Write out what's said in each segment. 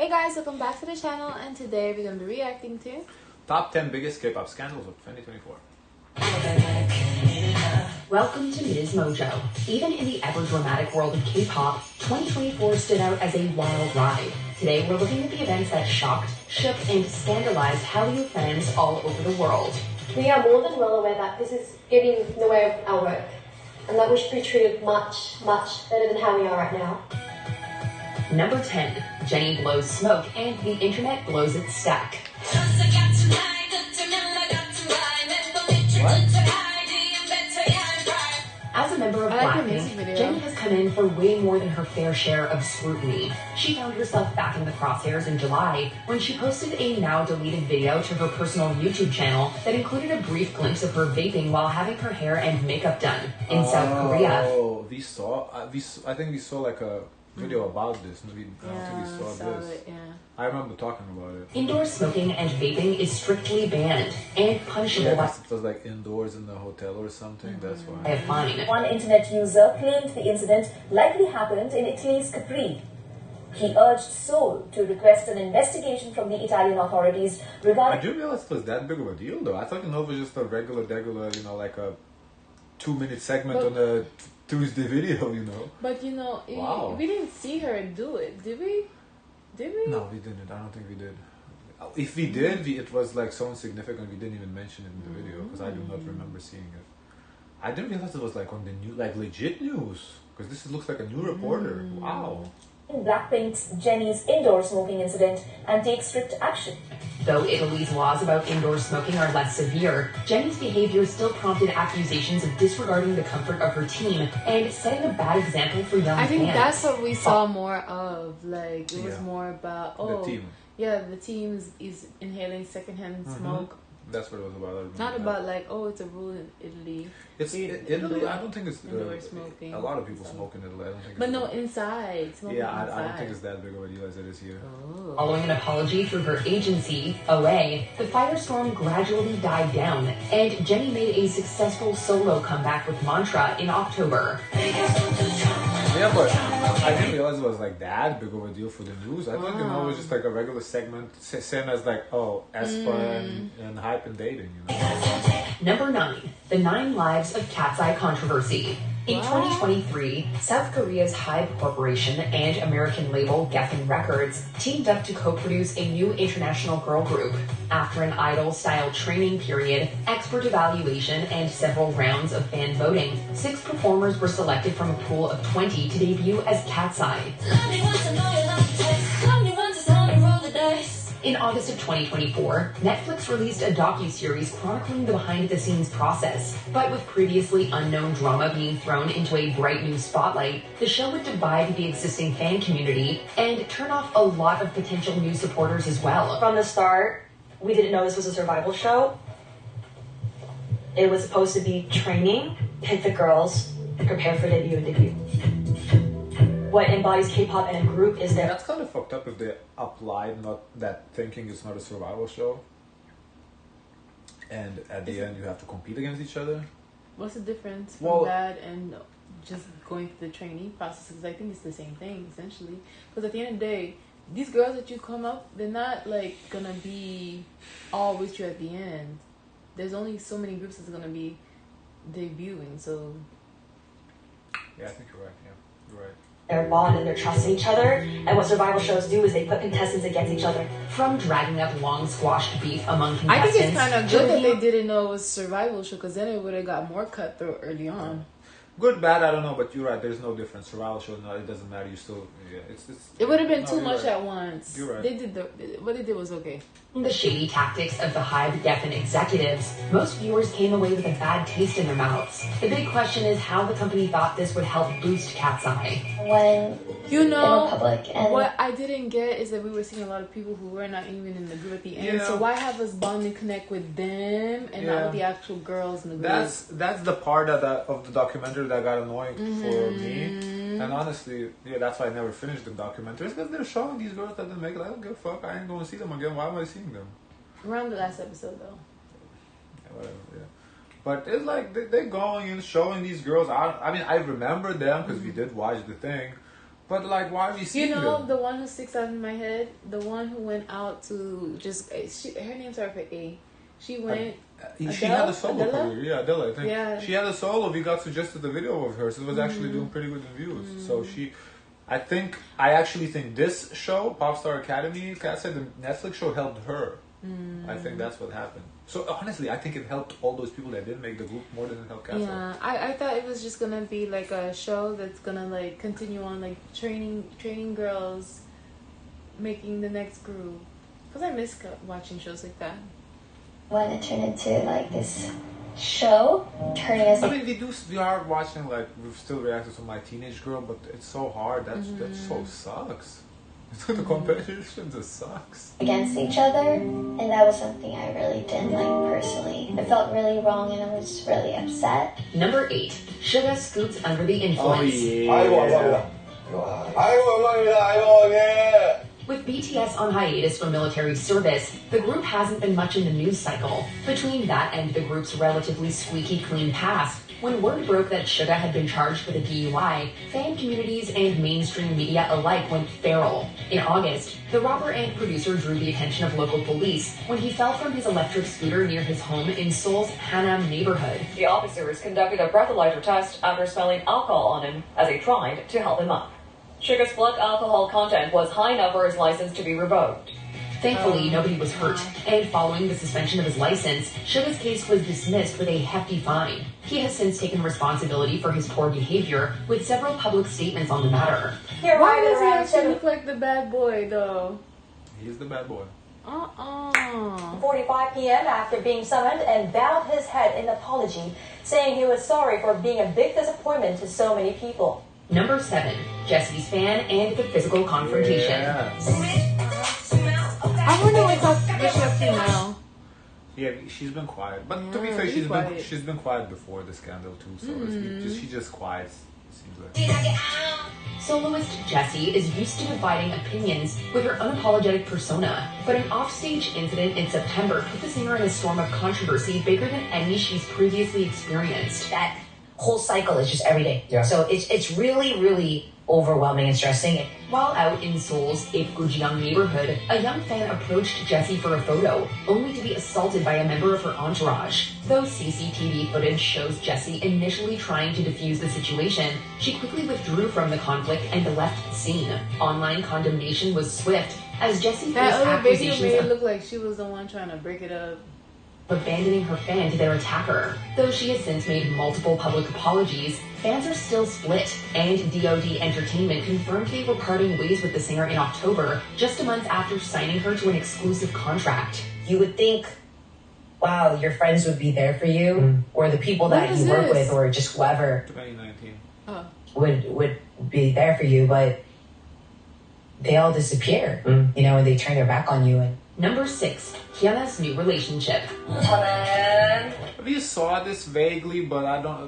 Hey guys, welcome back to the channel, and today we're going to be reacting to Top 10 biggest K-pop scandals of 2024. Welcome to Ms. Mojo. Even in the ever-dramatic world of K-pop, 2024 stood out as a wild ride. Today we're looking at the events that shocked, shook, and scandalized Hallyu fans all over the world. We are more than well aware that this is getting in the way of our work, and that we should be treated much, much better than how we are right now. Number 10. Jennie blows smoke and the internet blows its stack. As a member of Blackpink, Jennie has come in for way more than her fair share of scrutiny. She found herself back in the crosshairs in July when she posted a now-deleted video to her personal YouTube channel that included a brief glimpse of her vaping while having her hair and makeup done in South Korea. Oh, I think we saw like a video about this. I don't think we saw this. it, yeah. I remember talking about it. Indoor smoking and vaping is strictly banned and punishable by it was like indoors in the hotel or something. That's why. a fine. One internet user claimed the incident likely happened in Italy's Capri. He urged Seoul to request an investigation from the Italian authorities I regarding... didn't realize it was that big of a deal though. I thought it was just a regular, like a 2-minute segment on a Tuesday video, But Wow. we didn't see her do it, did we? No, we didn't. I don't think we did. If we did, it was like so insignificant we didn't even mention it in the video because I do not remember seeing it. I didn't realize it was like on the new, like legit news because this looks like a new reporter. Wow. Blackpink's Jennie's indoor smoking incident and take strict action. Though Italy's laws about indoor smoking are less severe, Jennie's behavior still prompted accusations of disregarding the comfort of her team and setting a bad example for young I think fans. that's what we saw more of. Like, it was more about, the team. Yeah, the team is inhaling secondhand smoke. That's what it was about. I remember Not that. about like, it's a rule in Italy. Italy. I don't think it's indoor smoking. A lot of people smoke in Italy. I don't think. But no, inside smoking. Yeah, inside. I don't think it's that big of a deal as it is here. Following an apology through her agency, OA, the firestorm gradually died down, and Jennie made a successful solo comeback with Mantra in October. Yeah, but I didn't realize it was like that big of a deal for the news. I thought it was just like a regular segment, same as like aespa and Hype and dating. Number 9. The 9 Lives of Catseye controversy. In 2023, South Korea's Hybe Corporation and American label Geffen Records teamed up to co-produce a new international girl group. After an idol-style training period, expert evaluation, and several rounds of fan voting, 6 performers were selected from a pool of 20 to debut as Catseye. In August of 2024, Netflix released a docuseries chronicling the behind-the-scenes process. But with previously unknown drama being thrown into a bright new spotlight, the show would divide the existing fan community and turn off a lot of potential new supporters as well. From the start, we didn't know this was a survival show. It was supposed to be training, hit the girls, and prepare for debut and debut. What embodies K-pop and a group is that... That's kind of fucked up if they applied not that thinking it's not a survival show. And at the end you have to compete against each other. What's the difference from that and just going through the training process? Because I think it's the same thing, essentially. Because at the end of the day, these girls that you come up, they're not like gonna be all with you at the end. There's only so many groups that's gonna be debuting, so... Yeah, I think you're right, you're right. Their bond and their trust in each other, and what survival shows do is they put contestants against each other. From dragging up long squashed beef among contestants... I think it's kind of good that they didn't know it was survival show, because then it would have got more cutthroat early on. Good, bad, I don't know, but you're right, there's no difference. Survival show, no, it doesn't matter, you still... Yeah, it would have been too much at once. You're right. They did what they did was okay. The shady tactics of the Hybe Geffen executives, most viewers came away with a bad taste in their mouths. The big question is how the company thought this would help boost Catseye. When in public, and what I didn't get is that we were seeing a lot of people who were not even in the group at the end. So why have us bond and connect with them and not with the actual girls in the group? That's the part of the documentary that got annoying for me. And honestly, that's why I never finished the documentary. Because they're showing these girls that didn't make it. I don't give a fuck. I ain't going to see them again. Why am I seeing them? Around the last episode, though. Yeah, whatever, But it's like they're going and showing these girls. I mean, I remember them because we did watch the thing. But like, why are we seeing them? The one who sticks out in my head, the one who went out to just her name started with A. She went. She had a solo career, yeah, Adele, I think. Yeah. She had a solo. We got suggested the video of her, so it was actually doing pretty good in views. So I actually think this show, Popstar Academy, Catseye, the Netflix show, helped her. I think that's what happened. So honestly, I think it helped all those people that didn't make the group more than it helped Catseye. Yeah, I thought it was just gonna be like a show that's gonna like continue on like training girls, making the next group. Cause I miss watching shows like that. When it turned into like this show, turning us. I mean, we are watching, like, we've still reacted to My Teenage Girl, but it's so hard. That so sucks. The competition just sucks. Against each other, and that was something I really didn't like personally. It felt really wrong, and I was really upset. Number 8, Suga scoots under the influence. Oh yeah. 아이고 감사합니다. With BTS on hiatus for military service, the group hasn't been much in the news cycle. Between that and the group's relatively squeaky clean past, when word broke that Suga had been charged with a DUI, fan communities and mainstream media alike went feral. In August, the rapper and producer drew the attention of local police when he fell from his electric scooter near his home in Seoul's Hanam neighborhood. The officers conducted a breathalyzer test after smelling alcohol on him as they tried to help him up. Suga's blood alcohol content was high enough for his license to be revoked. Thankfully, nobody was hurt, and following the suspension of his license, Suga's case was dismissed with a hefty fine. He has since taken responsibility for his poor behavior, with several public statements on the matter. Why does he actually look like the bad boy, though? He's the bad boy. 45 p.m. after being summoned and bowed his head in apology, saying he was sorry for being a big disappointment to so many people. Number 7, Jessi's fan and the physical confrontation. I wonder what she's up to now. Yeah, she's been quiet. But to be fair, she's been quiet before the scandal too. So she's just quiet. It seems like. Soloist Jessi is used to dividing opinions with her unapologetic persona, but an offstage incident in September put the singer in a storm of controversy bigger than any she's previously experienced. That whole cycle is just every day. Yeah. So it's really, really overwhelming and stressing. While out in Seoul's Apgujeong neighborhood, a young fan approached Jessi for a photo, only to be assaulted by a member of her entourage. Though CCTV footage shows Jessi initially trying to defuse the situation, she quickly withdrew from the conflict and left the scene. Online condemnation was swift, as Jessi That faced other video accusations made it look like she was the one trying to break it up. abandoning her fan to their attacker. Though she has since made multiple public apologies, fans are still split, and DoD Entertainment confirmed they were parting ways with the singer in October, just a month after signing her to an exclusive contract. You would think, wow, your friends would be there for you, or the people that you work with, or just whoever 2019 would be there for you, but they all disappear, you know, and they turn their back on you. And Number 6, HyunA's new relationship. We saw this vaguely, but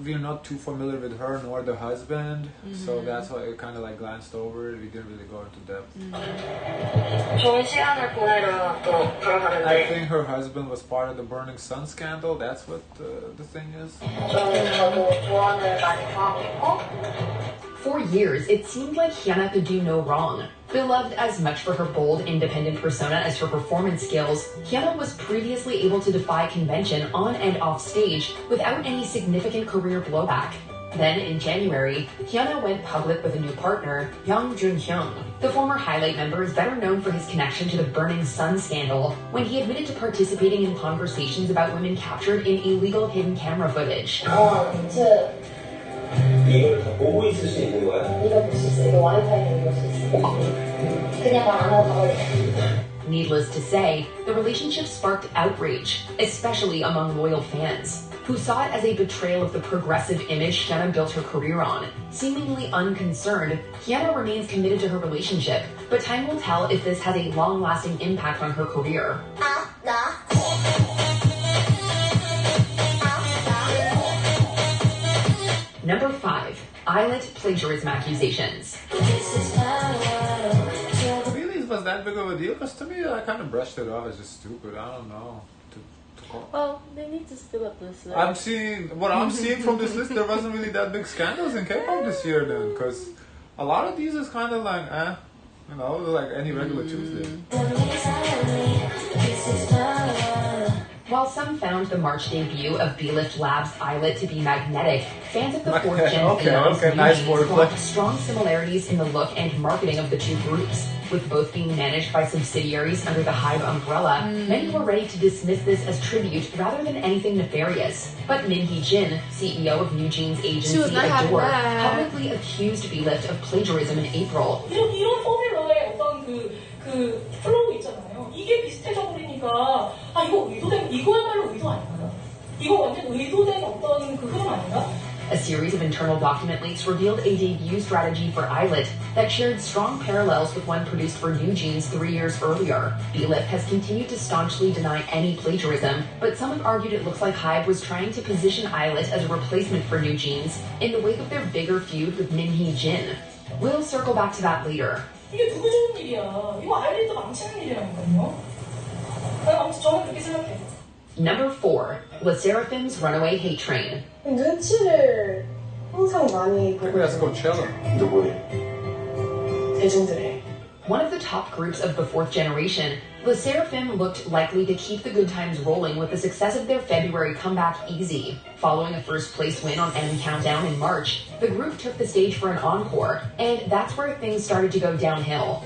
we're not too familiar with her nor the husband, so that's why it kind of like glanced over it. We didn't really go into depth. I think her husband was part of the Burning Sun scandal. That's what the thing is. For years, it seemed like HyunA could do no wrong. Beloved as much for her bold, independent persona as her performance skills, HyunA was previously able to defy convention on and off stage without any significant career blowback. Then, in January, HyunA went public with a new partner, Young Jun-hyung. The former Highlight member is better known for his connection to the Burning Sun scandal, when he admitted to participating in conversations about women captured in illegal hidden camera footage. 이걸 다 보고 있을 수 있는 거야? 이거 볼 수 있어. 이거 와이파이로 볼 수 있어. 그냥 말 안 하고 가버리자. Needless to say, the relationship sparked outrage, especially among loyal fans, who saw it as a betrayal of the progressive image HyunA built her career on. Seemingly unconcerned, HyunA remains committed to her relationship, but time will tell if this has a long-lasting impact on her career. Number 5, Illit plagiarism accusations. Really, was that big of a deal? Because to me, I kind of brushed it off as just stupid. I don't know. Well, they need to fill up this list. I'm seeing from this list. There wasn't really that big scandals in K-pop this year, then, because A lot of these is kind of like, you know, like any regular Tuesday. While some found the March debut of B-Lift Labs' Illit to be magnetic, fans of the fourth gen nice spot strong similarities in the look and marketing of the two groups. With both being managed by subsidiaries under the Hybe umbrella, many were ready to dismiss this as tribute rather than anything nefarious. But Min Hee-jin, CEO of New Jeans agency Ador, publicly accused B-Lift of plagiarism in April. 이런 포뮬러의 어떤 그 플로우 있잖아요. 이게 비슷해져 버리니까 이거 의도된 이거야말로 의도 아닌가요? 이거 완전 의도된 어떤 그 흐름 아닌가? A series of internal document leaks revealed a debut strategy for Illit that shared strong parallels with one produced for New Jeans 3 years earlier. B-Lift has continued to staunchly deny any plagiarism, but some have argued it looks like Hybe was trying to position Illit as a replacement for New Jeans in the wake of their bigger feud with Min Hee-jin. We'll circle back to that later. 이게 누구 좋은 일이야. 이거 아일리트 망치는 일이라니까요. 아무튼 저는 그렇게 생각해요. Number 4. Sserafim's Runaway Hate Train. 눈치를 항상 많이 보고 That's Coachella. 누구니? 대중들의. One of the top groups of the fourth generation, Sserafim looked likely to keep the good times rolling with the success of their February comeback Easy. Following a first-place win on M Countdown in March, the group took the stage for an encore, and that's where things started to go downhill.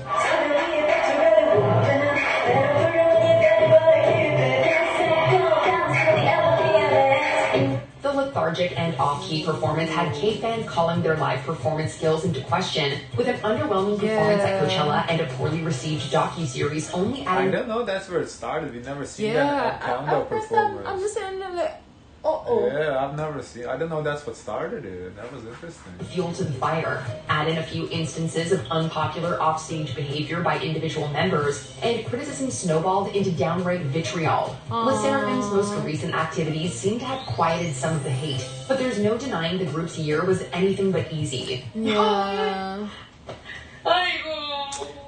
The lethargic and off-key performance had K-fans calling their live performance skills into question, with an underwhelming performance at Coachella and a poorly received docu-series only I adding... don't know that's where it started. We've never seen that countdown performance. I'm just saying, like, Yeah, I've never seen. I don't know that's what started it. That was interesting. Fuel to the fire. Add in a few instances of unpopular offstage behavior by individual members, and criticism snowballed into downright vitriol. Sserafim's most recent activities seem to have quieted some of the hate, but there's no denying the group's year was anything but easy. Yeah.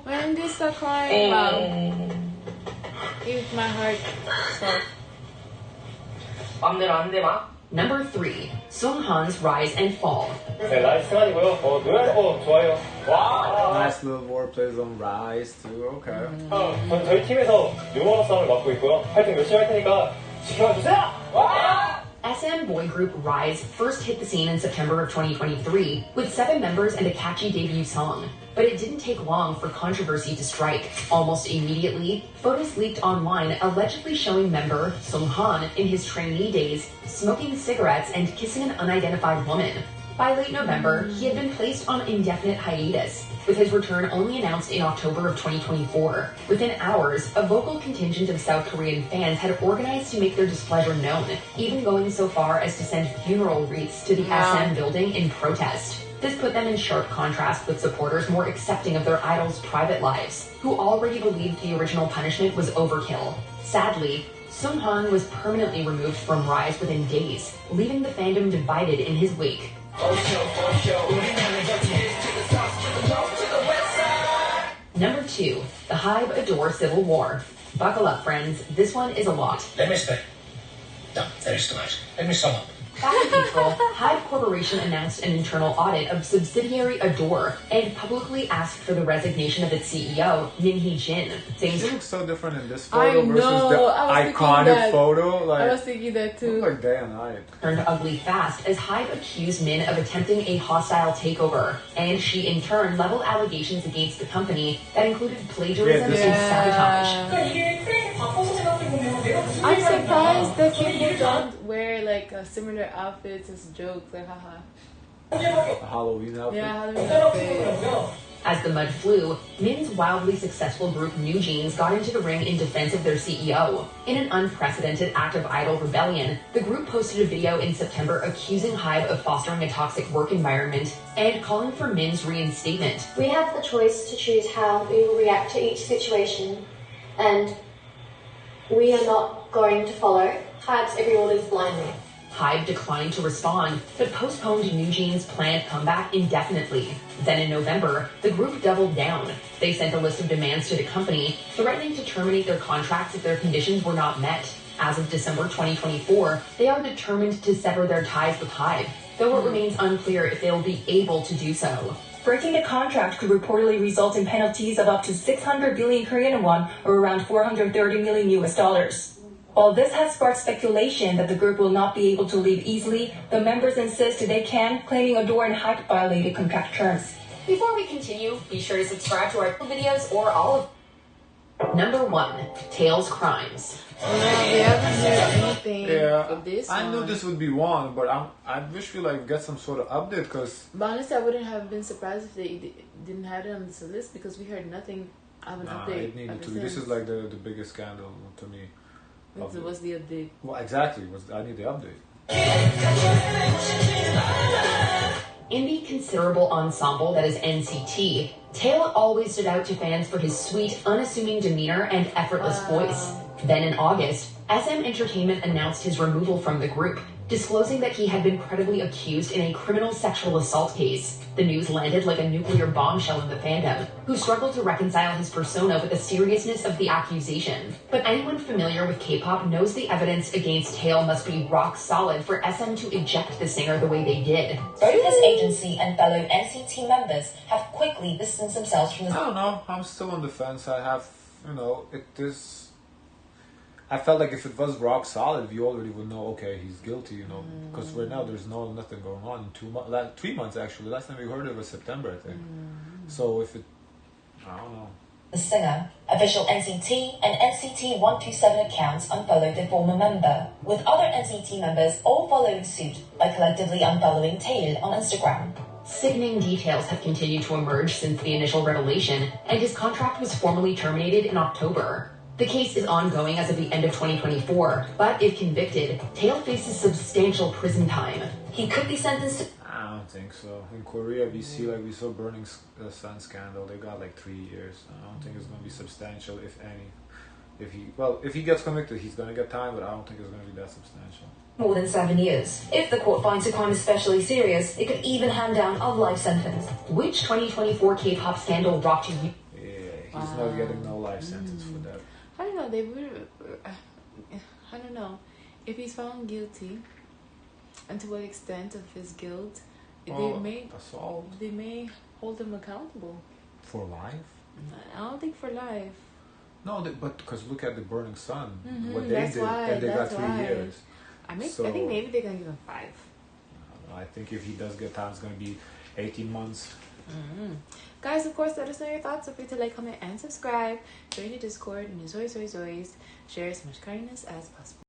When did I start crying? Wow. Give my heart stuff. 맘대로 안 돼, 막. Number 3. Seunghan's Rise and Fall. 네, 라이즈 승한이고요. 노래 좋아요. 와. Nice little wordplays on Rise too. Okay. 전 저희 팀에서 유머러 싸움을 맡고 있고요. 활동 열심히 할 테니까 지켜봐 주세요. 와. SM boy group RIIZE first hit the scene in September of 2023 with 7 members and a catchy debut song. But it didn't take long for controversy to strike. Almost immediately, photos leaked online allegedly showing member Seunghan in his trainee days smoking cigarettes and kissing an unidentified woman. By late November, he had been placed on indefinite hiatus, with his return only announced in October of 2024. Within hours, a vocal contingent of South Korean fans had organized to make their displeasure known, even going so far as to send funeral wreaths to the SM building in protest. This put them in sharp contrast with supporters more accepting of their idols' private lives, who already believed the original punishment was overkill. Sadly, Seunghan was permanently removed from RIIZE within days, leaving the fandom divided in his wake. Number 2. The Hybe Ador Civil War. Buckle up, friends. This one is a lot. Let me speak. No, there is too much. Let me sum up. Back in April, Hybe Corporation announced an internal audit of subsidiary Ador and publicly asked for the resignation of its CEO, Min Hee-jin. It looks so different in this photo versus the iconic that. photo. Like, I was thinking that too. Like day and night. Turned ugly fast as Hybe accused Min of attempting a hostile takeover, and she in turn leveled allegations against the company that included plagiarism and sabotage. I'm surprised that people don't wear like similar outfits as jokes, like haha. A Halloween outfit. Yeah, Halloween outfit. As the mud flew, Min's wildly successful group New Jeans got into the ring in defense of their CEO. In an unprecedented act of idol rebellion, the group posted a video in September accusing Hybe of fostering a toxic work environment and calling for Min's reinstatement. We have the choice to choose how we will react to each situation, and we are not going to follow Hybe's every orders blindly. Hybe declined to respond, but postponed New Jeans' planned comeback indefinitely. Then in November, the group doubled down. They sent a list of demands to the company, threatening to terminate their contracts if their conditions were not met. As of December 2024, they are determined to sever their ties with Hybe, though it remains unclear if they will be able to do so. Breaking the contract could reportedly result in penalties of up to 600 billion Korean won, or around 430 million US dollars. While this has sparked speculation that the group will not be able to leave easily, the members insist they can, claiming Ador and Hybe violated contract terms. Before we continue, be sure to subscribe to our videos or all of. Number 1, Taeil's crimes. We haven't heard anything of this. I knew this would be one, but I wish we like get some sort of update because. But honestly, I wouldn't have been surprised if they didn't have it on this list because we heard nothing of an update. It needed to be. This is like the biggest scandal to me. What's the update? Well, exactly. I need the update. In the considerable ensemble that is NCT, Taeil always stood out to fans for his sweet, unassuming demeanor and effortless voice. Then in August, SM Entertainment announced his removal from the group, disclosing that he had been credibly accused in a criminal sexual assault case. The news landed like a nuclear bombshell in the fandom, who struggled to reconcile his persona with the seriousness of the accusation. But anyone familiar with K-pop knows the evidence against Taeil must be rock solid for SM to eject the singer the way they did. Both his agency and fellow NCT members have quickly distanced themselves from the... I don't know. I'm still on the fence. I have, I felt like if it was rock solid, we already would know, okay, he's guilty, because right now there's nothing going on. 3 months actually. Last time we heard it was September, I think. So if it, I don't know. The singer, official NCT and NCT 127 accounts unfollowed the former member, with other NCT members all following suit by collectively unfollowing Taeil on Instagram. Sickening details have continued to emerge since the initial revelation, and his contract was formally terminated in October. The case is ongoing as of the end of 2024, but if convicted, Taeil faces substantial prison time. He could be sentenced to... I don't think so. In Korea, we saw Burning Sun scandal. They got like 3 years. I don't think it's going to be substantial, if any. If he gets convicted, he's going to get time, but I don't think it's going to be that substantial. More than 7 years. If the court finds the crime especially serious, it could even hand down a life sentence. Which 2024 K-pop scandal rocked you? Yeah, he's not getting no life sentence for that. I don't know. I don't know if he's found guilty, and to what extent of his guilt they may hold him accountable for life. I don't think for life. No, but because look at the Burning Sun, what they that's did, why, and they got 3 why. years. I think maybe they're gonna give him 5. I think if he does get time, it's gonna be 18 months. Guys, of course, let us know your thoughts. Don't forget to like, comment, and subscribe. Join the Discord, and as always, share as much kindness as possible.